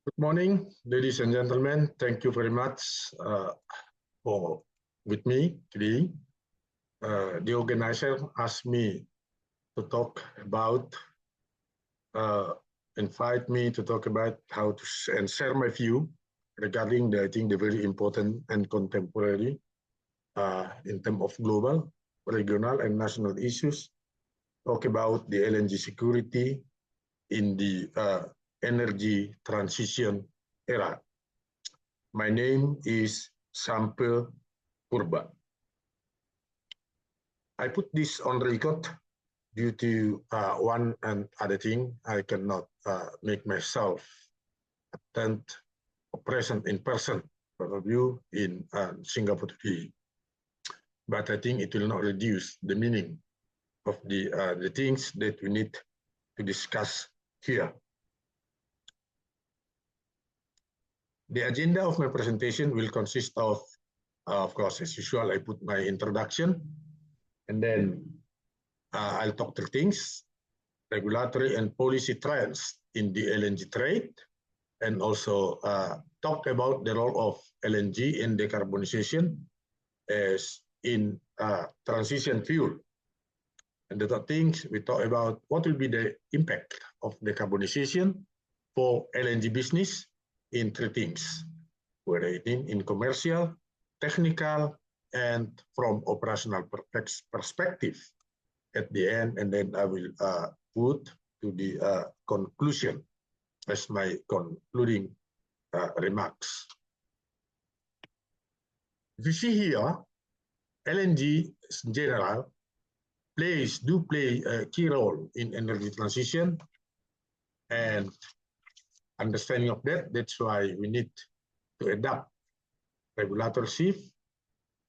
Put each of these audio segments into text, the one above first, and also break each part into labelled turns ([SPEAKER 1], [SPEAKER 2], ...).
[SPEAKER 1] Good morning, ladies and gentlemen. Thank you very much for with me today. The organizer asked me to talk about, invite me to talk about how to and share my view regarding I think the very important and contemporary in terms of global, regional, and national issues. Talk about the LNG security in the energy transition era. My name is Sampe Purba. I put this on record due to one and other thing. I cannot make myself attend or present in person for of you in Singapore today. But I think it will not reduce the meaning of the things that we need to discuss here. The agenda of my presentation will consist of course, as usual, I put my introduction, and then I'll talk through things, regulatory and policy trends in the LNG trade, and also talk about the role of LNG in decarbonization as in transition fuel. And the third things, we talk about what will be the impact of decarbonization for LNG business in three things, whether it in commercial, technical, and from operational perspective at the end, and then I will put to the conclusion as my concluding remarks. If you see here, LNG in general do play a key role in energy transition, and understanding of that's why we need to adapt regulatory shift,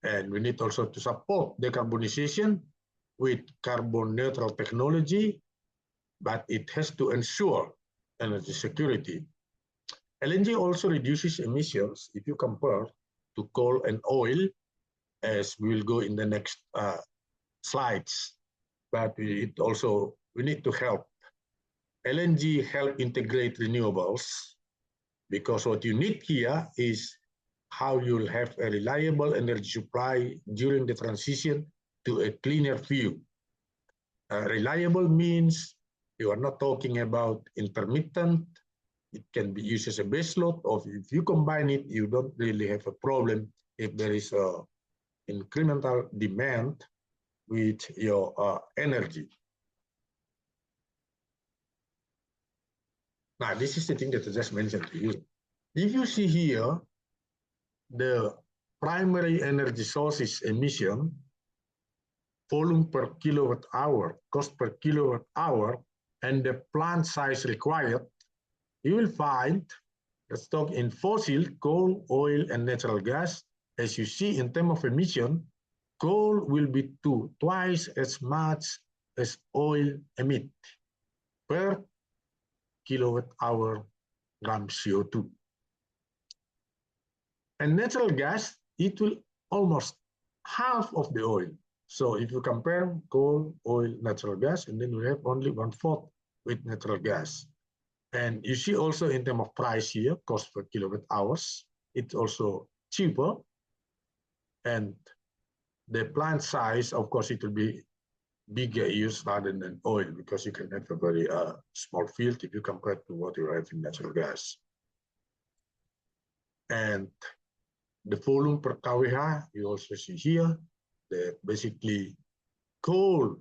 [SPEAKER 1] and we need also to support decarbonization with carbon neutral technology, but it has to ensure energy security. LNG also reduces emissions if you compare to coal and oil, as we will go in the next slides. But we need to help LNG help integrate renewables, because what you need here is how you'll have a reliable energy supply during the transition to a cleaner fuel. Reliable means you are not talking about intermittent. It can be used as a base load, or if you combine it, you don't really have a problem if there is a incremental demand with your energy. Now, this is the thing that I just mentioned to you. If you see here, the primary energy sources emission, volume per kilowatt hour, cost per kilowatt hour, and the plant size required, you will find, let's talk in fossil, coal, oil, and natural gas. As you see in terms of emission, coal will be twice as much as oil emit per kilowatt hour gram CO2. And natural gas, it will almost half of the oil. So if you compare coal, oil, natural gas, and then we have only 1/4 with natural gas. And you see also in terms of price here, cost per kilowatt hours, it's also cheaper. And the plant size, of course, it will be bigger use rather than oil, because you can have a very small field if you compare to what you have in natural gas. And the volume per kWh, you also see here, that basically coal,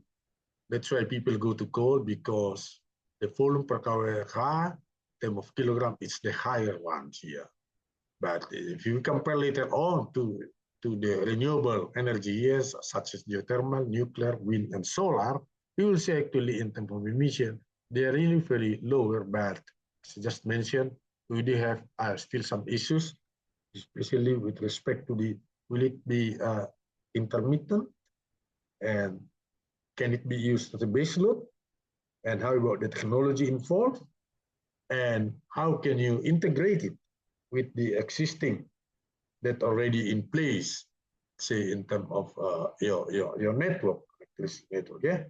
[SPEAKER 1] that's why people go to coal, because the volume per kWh, term of kilogram, is the higher ones here. But if you compare later on to the renewable energy, yes, such as geothermal, nuclear, wind, and solar, you will see actually in terms of emission, they are really very lower, but as I just mentioned, we do have still some issues, especially with respect to will it be intermittent, and can it be used as a base load, and how about the technology involved, and how can you integrate it with the existing that already in place, say in terms of your network, electricity network, yeah.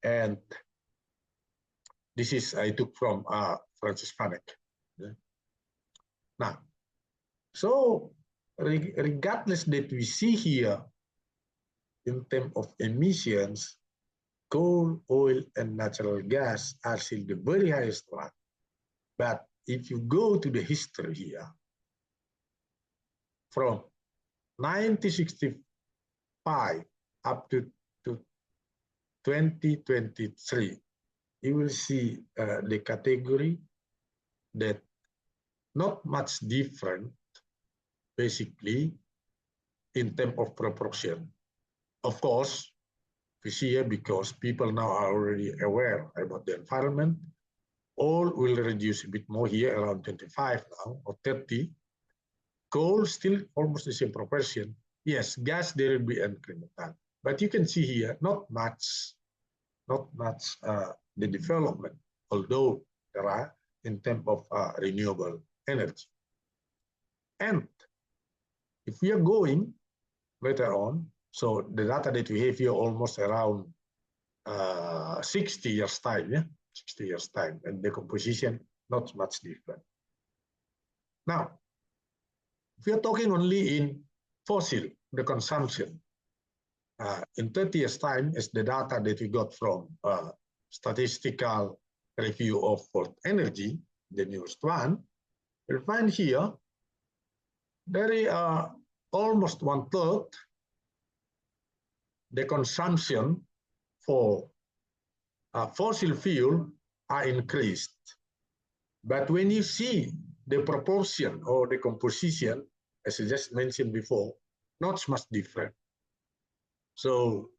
[SPEAKER 1] And this is I took from Francis Panek. Yeah? Now, so regardless that we see here in terms of emissions, coal, oil, and natural gas are still the very highest one. But if you go to the history here, from 1965 up to 2023, you will see the category that not much different, basically, in terms of proportion. Of course, we see here because people now are already aware about the environment. Oil will reduce a bit more here, around 25 now, or 30. Coal still almost the same proportion. Yes, gas, there will be incremental. But you can see here, not much the development, although there are in terms of renewable energy. And if we are going later on, so the data that we have here almost around 60 years time, yeah, 60 years time, and the composition not much different. Now, if we are talking only in fossil, the consumption, in 30 years time is the data that we got from statistical review of world energy, the newest one. You'll find here there is almost 1/3 the consumption for fossil fuel are increased. But when you see the proportion or the composition, as I just mentioned before, not much different. So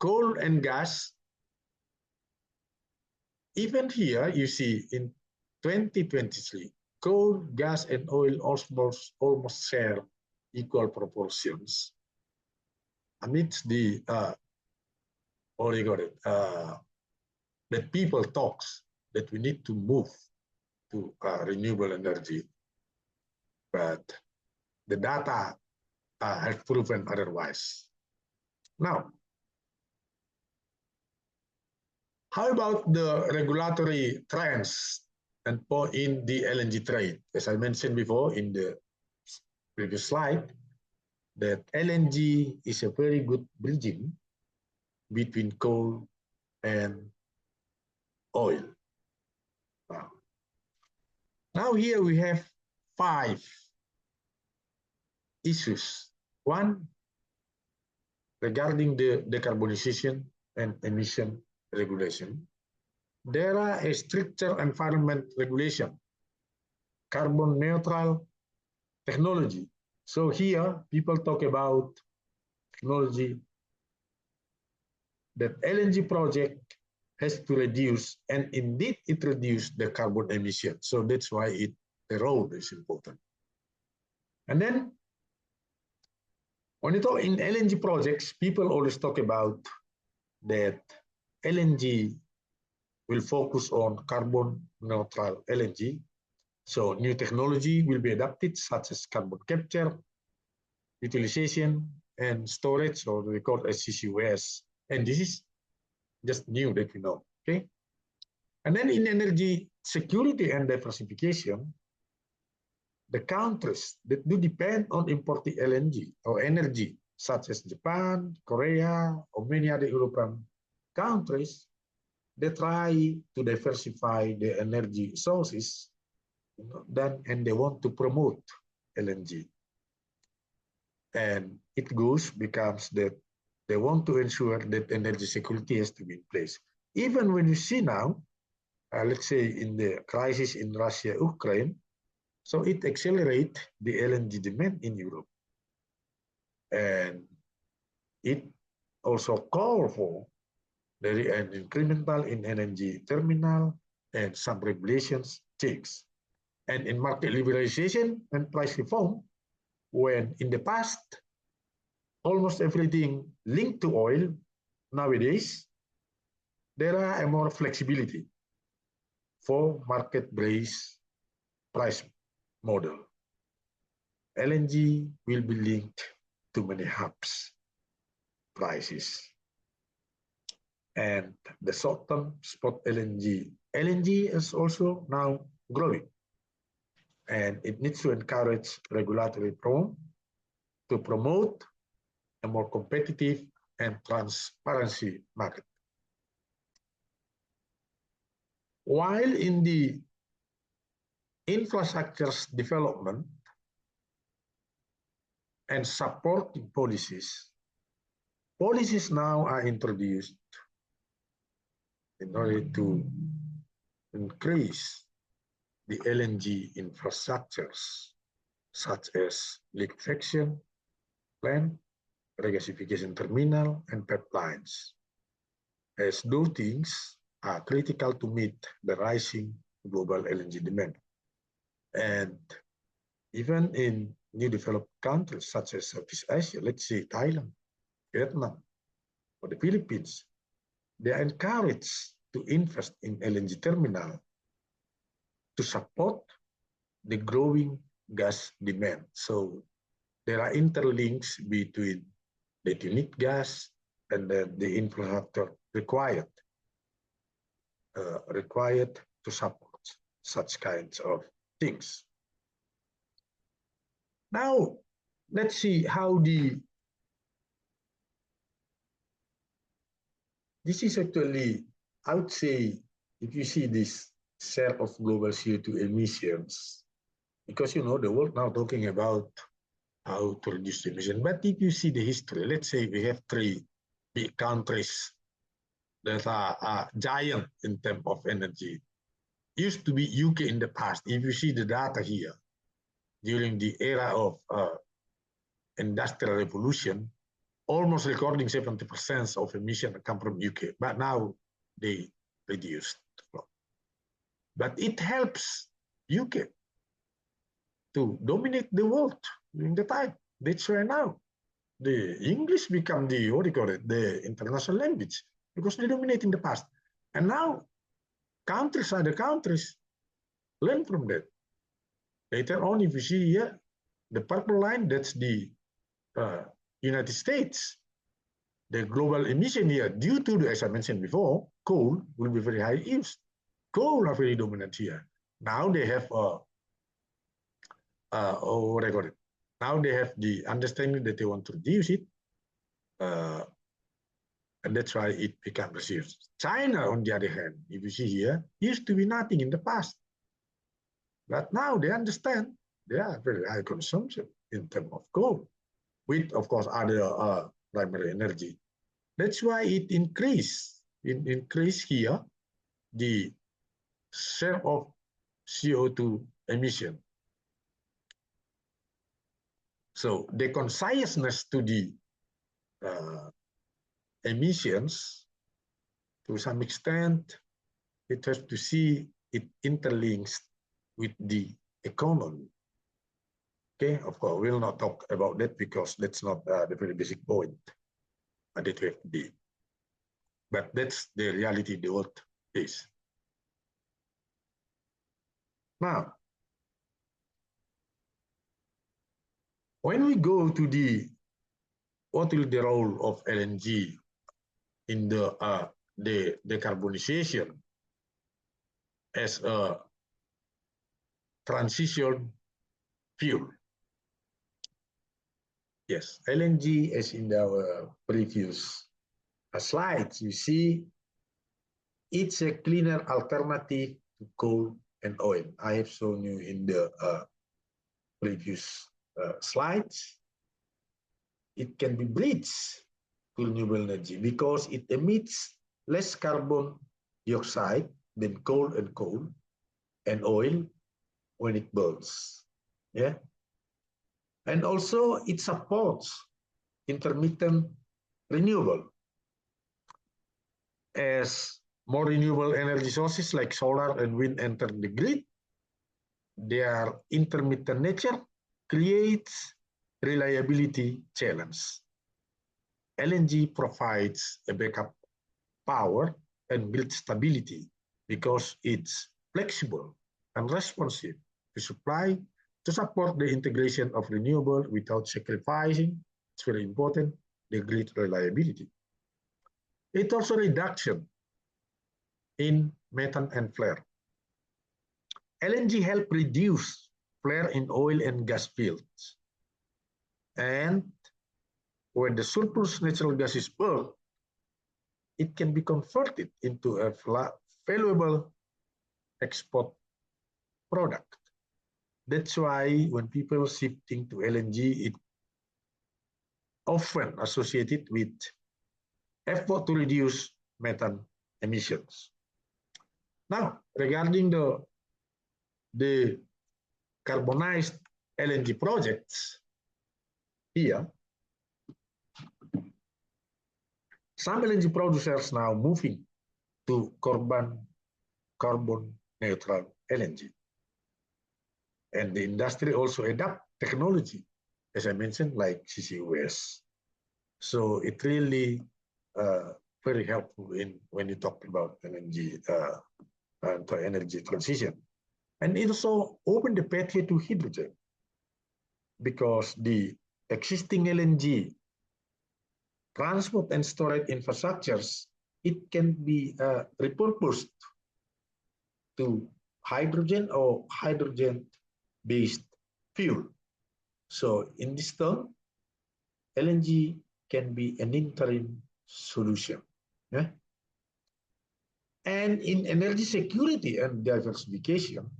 [SPEAKER 1] coal and gas, even here you see in 2023, coal, gas, and oil almost share equal proportions amidst the what do you call it? That people talks that we need to move to renewable energy, but the data have proven otherwise. Now, how about the regulatory trends and in the LNG trade? As I mentioned before in the previous slide, that LNG is a very good bridging between coal and oil. Now here we have 5 issues. One, regarding the decarbonization and emission regulation. There are a stricter environment regulation, carbon neutral technology. So here people talk about technology that LNG project has to reduce, and indeed it reduced the carbon emission. So that's why the role is important. And then when you talk in LNG projects, people always talk about that LNG will focus on carbon neutral LNG. So new technology will be adapted, such as carbon capture, utilization, and storage, or we call it CCUS. And this is just new that we know, okay? And then in energy security and diversification, the countries that do depend on importing LNG or energy, such as Japan, Korea, or many other European countries, they try to diversify the energy sources, and they want to promote LNG. And it becomes that they want to ensure that energy security has to be in place. Even when you see now, let's say in the crisis in Russia, Ukraine, so it accelerates the LNG demand in Europe. And it also calls for an incremental in LNG terminal and some regulations checks. And in market liberalization and price reform, when in the past, almost everything linked to oil, nowadays, there are a more flexibility for market-based price model. LNG will be linked to many hubs prices. And the short-term spot LNG LNG is also now growing, and it needs to encourage regulatory reform to promote a more competitive and transparency market. While in the infrastructure's development and supporting policies now are introduced in order to increase the LNG infrastructures, such as liquefaction plant, regasification terminal, and pipelines, as those things are critical to meet the rising global LNG demand. And even in new developed countries such as Southeast Asia, let's say Thailand, Vietnam, or the Philippines, they are encouraged to invest in LNG terminal to support the growing gas demand. So there are interlinks between the unique gas and the infrastructure required to support such kinds of things. Now, let's see how this is actually, I would say, if you see this share of global CO2 emissions, because you know the world now talking about how to reduce emission. But if you see the history, let's say we have 3 big countries that are giant in terms of energy. Used to be UK in the past. If you see the data here, during the era of industrial revolution, almost recording 70% of emission come from UK, but now they reduced. But it helps UK to dominate the world during the time. That's why now the English become the, what do you call it, the international language, because they dominate in the past. And now other countries learn from that. Later on, if you see here, the purple line, that's the United States. The global emission here, due to, as I mentioned before, coal will be very high used. Coal are very dominant here. Now they have, what I call it, now they have the understanding that they want to reduce it, and that's why it becomes reduced. China, on the other hand, if you see here, used to be nothing in the past. But now they understand they are very high consumption in terms of coal, with, of course, other primary energy. That's why it increased here the share of CO2 emission. So the consciousness to the emissions, to some extent, it has to see it interlinks with the economy. Okay, of course, we'll not talk about that because that's not the very basic point that we have to be. But that's the reality the world is. Now, when we go to what will the role of LNG in the decarbonization as a transition fuel? Yes, LNG, as in our previous slides, you see, it's a cleaner alternative to coal and oil. I have shown you in the previous slides. It can be bridged to renewable energy because it emits less carbon dioxide than coal and oil when it burns. Yeah. And also it supports intermittent renewable. As more renewable energy sources like solar and wind enter the grid, their intermittent nature creates reliability challenge. LNG provides a backup power and grid stability because it's flexible and responsive to supply to support the integration of renewable without sacrificing, it's very important, the grid reliability. It also reduction in methane, and flare. LNG help reduce flare in oil and gas fields. And when the surplus natural gas is burned, it can be converted into a valuable export product. That's why when people shifting to LNG, it often associated with effort to reduce methane emissions. Now, regarding the carbonized LNG projects, here, some LNG producers now moving to carbon neutral LNG. And the industry also adapt technology, as I mentioned, like CCUS. So it really very helpful when you talk about LNG energy transition. And it also opened the pathway to hydrogen, because the existing LNG transport and storage infrastructures, it can be repurposed to hydrogen or hydrogen-based fuel. So in this term, LNG can be an interim solution. Yeah? And in energy security and diversification,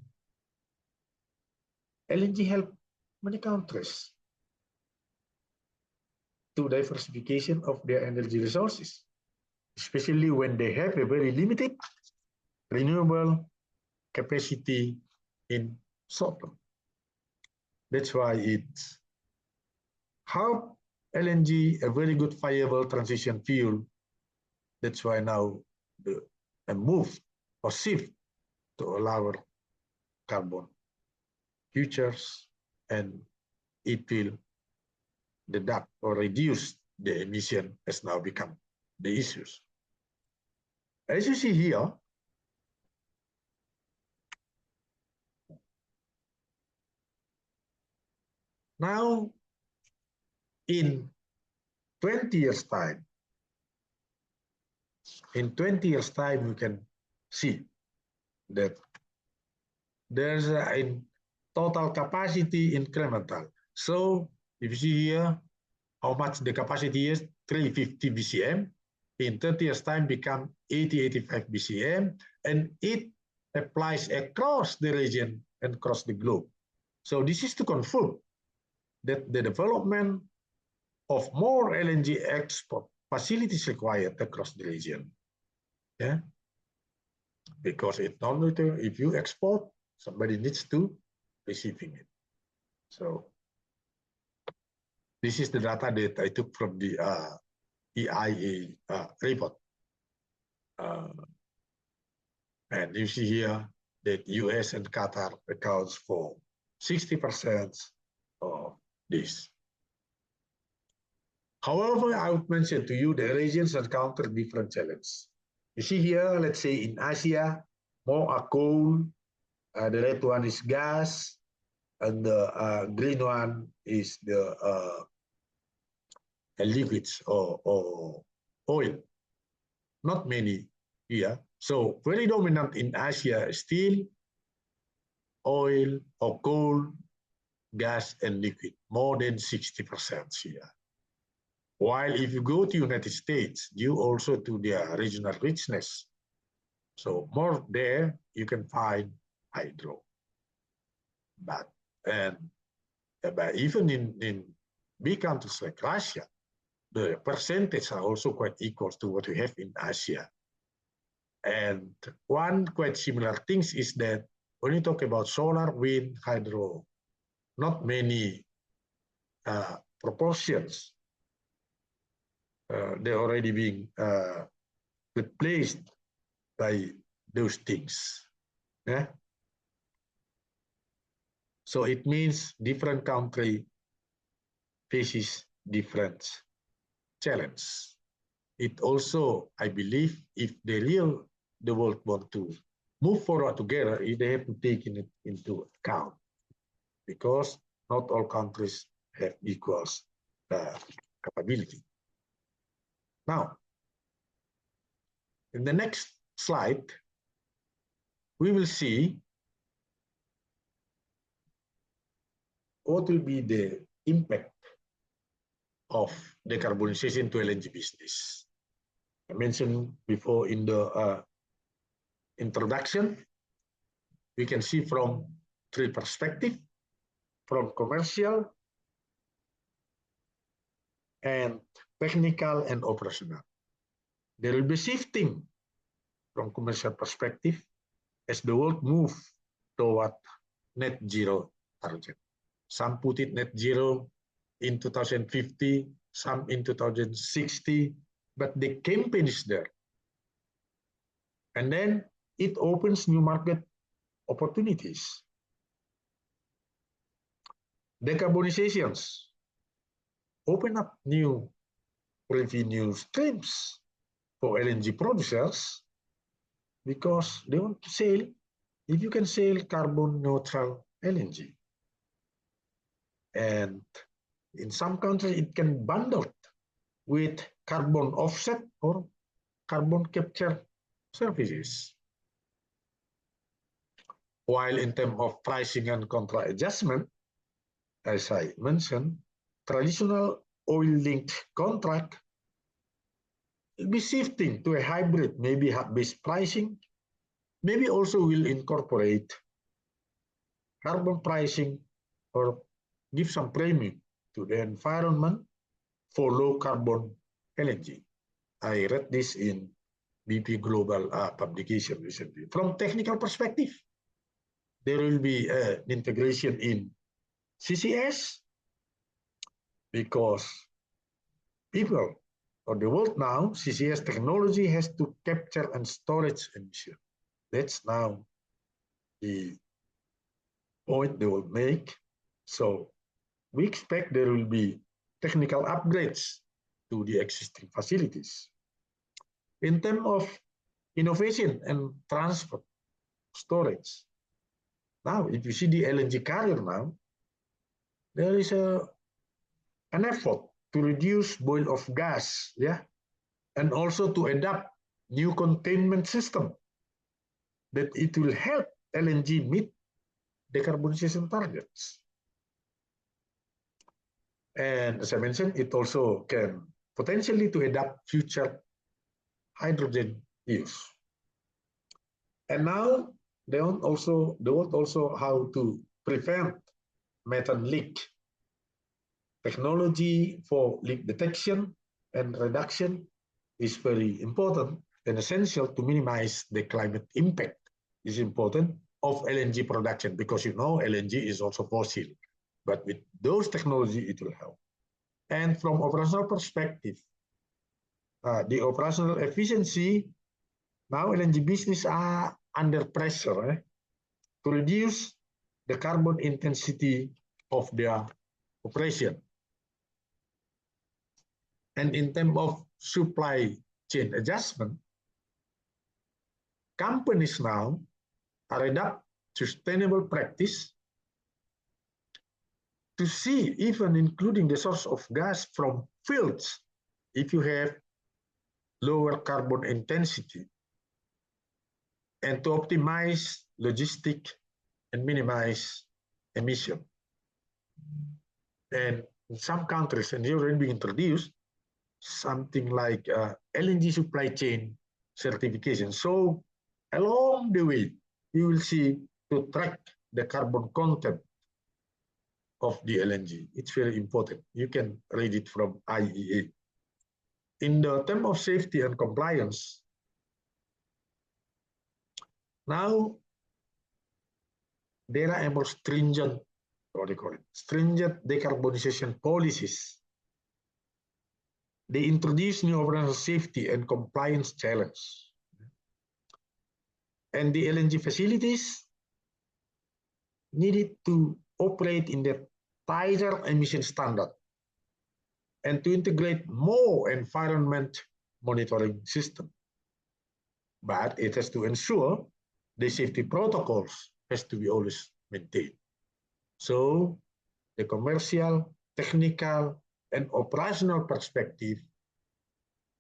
[SPEAKER 1] LNG help many countries to diversification of their energy resources, especially when they have a very limited renewable capacity in short term. That's why it's help LNG a very good viable transition fuel. That's why now a move or shift to a lower carbon futures, and it will deduct or reduce the emission has now become the issues. As you see here, now in 20 years time, we can see that there's a total capacity incremental. So if you see here how much the capacity is, 350 BCM, in 30 years time become 80-85 BCM, and it applies across the region and across the globe. So this is to confirm that the development of more LNG export facilities required across the region. Yeah, because it not only if you export, somebody needs to receiving it. So this is the data that I took from the EIA report. And you see here that US and Qatar accounts for 60% of this. However, I would mention to you the regions encounter different challenges. You see here, let's say in Asia, more are coal, the red one is gas, and the green one is the liquids or oil. Not many here. So very dominant in Asia is still oil or coal, gas, and liquid, more than 60% here. While if you go to United States, due also to their regional richness, so more there you can find hydro. But even in big countries like Russia, the percentage are also quite equal to what we have in Asia. And one quite similar things is that when you talk about solar, wind, hydro, not many proportions. They're already being replaced by those things. Yeah? So it means different country faces different challenge. It also, I believe, if the world want to move forward together, they have to take it into account, because not all countries have equal capability. Now, in the next slide, we will see what will be the impact of decarbonization to LNG business. I mentioned before in the introduction, we can see from three perspectives, from commercial and technical and operational. There will be shifting from commercial perspective as the world move toward net zero target. Some put it net zero in 2050, some in 2060, but the campaign is there. And then it opens new market opportunities. Decarbonizations open up new revenue streams for LNG producers because they want to sell, if you can sell carbon neutral LNG. And in some countries, it can bundle with carbon offset or carbon capture services. While in terms of pricing and contract adjustment, as I mentioned, traditional oil-linked contract will be shifting to a hybrid, maybe hub-based pricing, maybe also will incorporate carbon pricing or give some premium to the environment for low carbon LNG. I read this in BP Global publication recently. From technical perspective, there will be an integration in CCS because people or the world now, CCS technology has to capture and storage emission. That's now the point they will make. So we expect there will be technical upgrades to the existing facilities. In terms of innovation and transport, storage, now if you see the LNG carrier now, there is an effort to reduce boil of gas, yeah, and also to adapt new containment system that it will help LNG meet decarbonization targets. And as I mentioned, it also can potentially to adapt future hydrogen use. And now they want also how to prevent methane leak. Technology for leak detection and reduction is very important and essential to minimize the climate impact. Is important of LNG production because you know LNG is also fossil, but with those technology it will help. And from operational perspective, the operational efficiency, now LNG business are under pressure to reduce the carbon intensity of their operation. And in terms of supply chain adjustment, companies now are adopt sustainable practice to see even including the source of gas from fields if you have lower carbon intensity and to optimize logistic and minimize emission. And in some countries, and they already been introduced, something like LNG supply chain certification. So along the way, you will see to track the carbon content of the LNG. It's very important. You can read it from IEA. In the term of safety and compliance, now there are more stringent, what they call it, stringent decarbonization policies. They introduce new operational safety and compliance challenge. And the LNG facilities needed to operate in the tighter emission standard and to integrate more environment monitoring system. But it has to ensure the safety protocols has to be always maintained. So the commercial, technical, and operational perspective,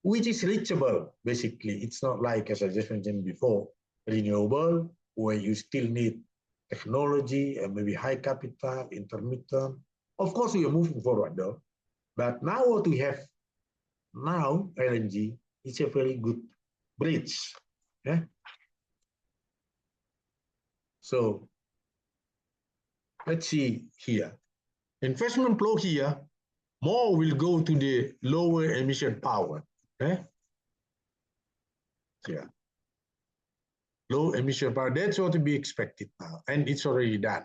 [SPEAKER 1] which is reachable, basically. It's not like, as I just mentioned before, renewable, where you still need technology and maybe high capital, intermittent. Of course, we are moving forward though. But now what we have now, LNG, is a very good bridge. Yeah? So let's see here. Investment flow here, more will go to the lower emission power. Yeah? Yeah. Low emission power, that's what to be expected now, and it's already done.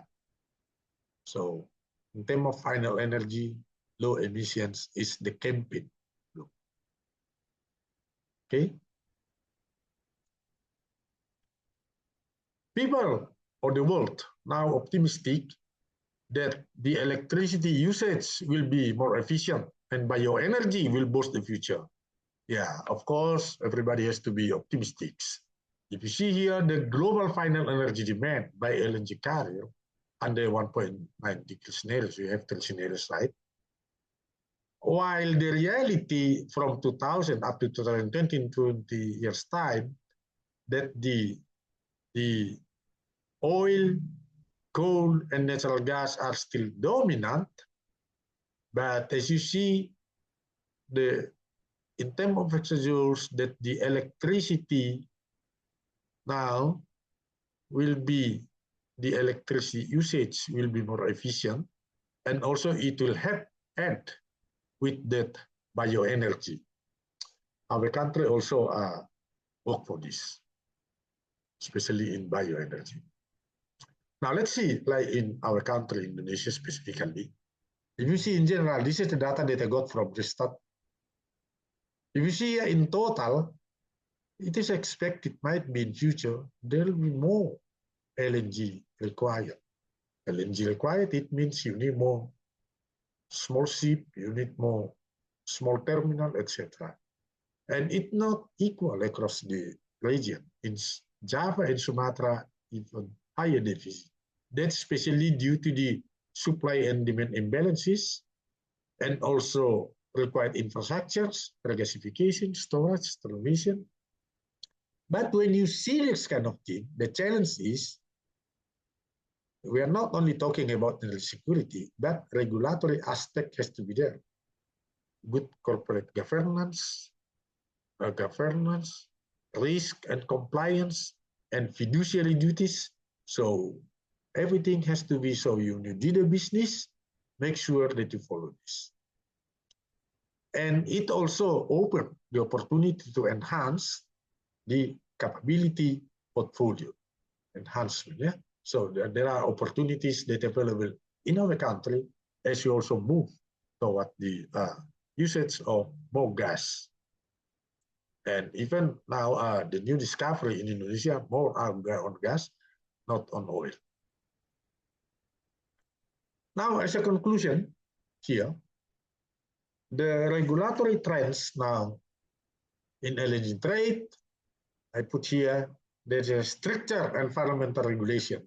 [SPEAKER 1] So in terms of final energy, low emissions is the campaign. Okay. People of the world now optimistic that the electricity usage will be more efficient and bioenergy will boost the future. Yeah, of course, everybody has to be optimistic. If you see here, the global final energy demand by LNG carrier under 1.9 degree scenarios, we have 3 scenarios, right? While the reality from 2000 up to 2020, in 20 years' time, that the oil, coal, and natural gas are still dominant. But as you see, in terms of exajoules, that the electricity now will be, the electricity usage will be more efficient, and also it will help add with that bioenergy. Our country also work for this, especially in bioenergy. Now let's see, like in our country, Indonesia specifically. If you see in general, this is the data that I got from the stat. If you see in total, it is expected might be in future, there will be more LNG required. LNG required, it means you need more small ship, you need more small terminal, etc. And it's not equal across the region. In Java and Sumatra, even higher deficit. That's especially due to the supply and demand imbalances, and also required infrastructures, regasification, storage, transmission. But when you see this kind of thing, the challenge is we are not only talking about energy security, but regulatory aspect has to be there. Good corporate governance, risk and compliance, and fiduciary duties. So everything has to be, so you did a business, make sure that you follow this. And it also opened the opportunity to enhance the capability portfolio enhancement. Yeah? So there are opportunities that are available in our country as you also move toward the usage of more gas. And even now, the new discovery in Indonesia, more are on gas, not on oil. Now, as a conclusion here, the regulatory trends now in LNG trade, I put here, there's a stricter environmental regulation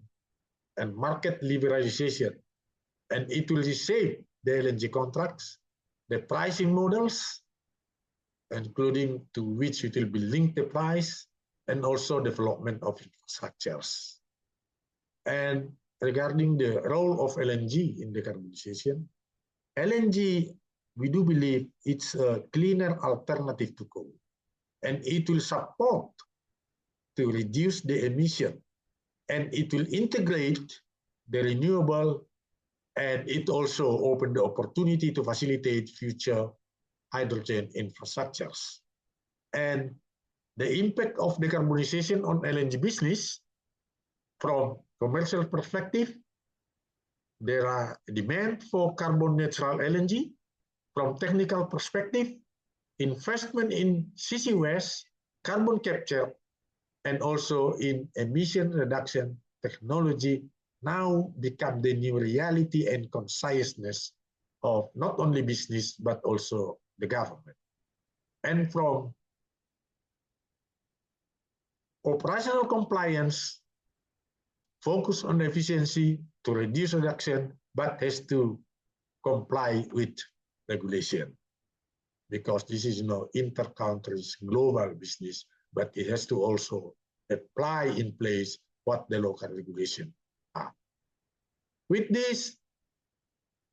[SPEAKER 1] and market liberalization, and it will reshape the LNG contracts, the pricing models, including to which it will be linked the price, and also development of infrastructures. And regarding the role of LNG in decarbonization, LNG, we do believe it's a cleaner alternative to coal, and it will support to reduce the emission, and it will integrate the renewable, and it also open the opportunity to facilitate future hydrogen infrastructures. And the impact of decarbonization on LNG business, from commercial perspective, there are demand for carbon neutral LNG. From technical perspective, investment in CCUS, carbon capture, and also in emission reduction technology now become the new reality and consciousness of not only business, but also the government. And from operational compliance, focus on efficiency to reduce reduction, but has to comply with regulation, because this is inter-countries global business, but it has to also apply in place what the local regulation are. With this,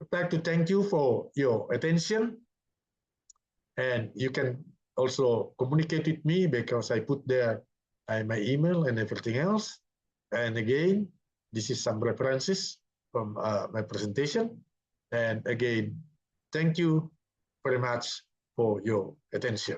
[SPEAKER 1] I'd like to thank you for your attention, and you can also communicate with me because I put there my email and everything else. And again, this is some references from my presentation. And again, thank you very much for your attention.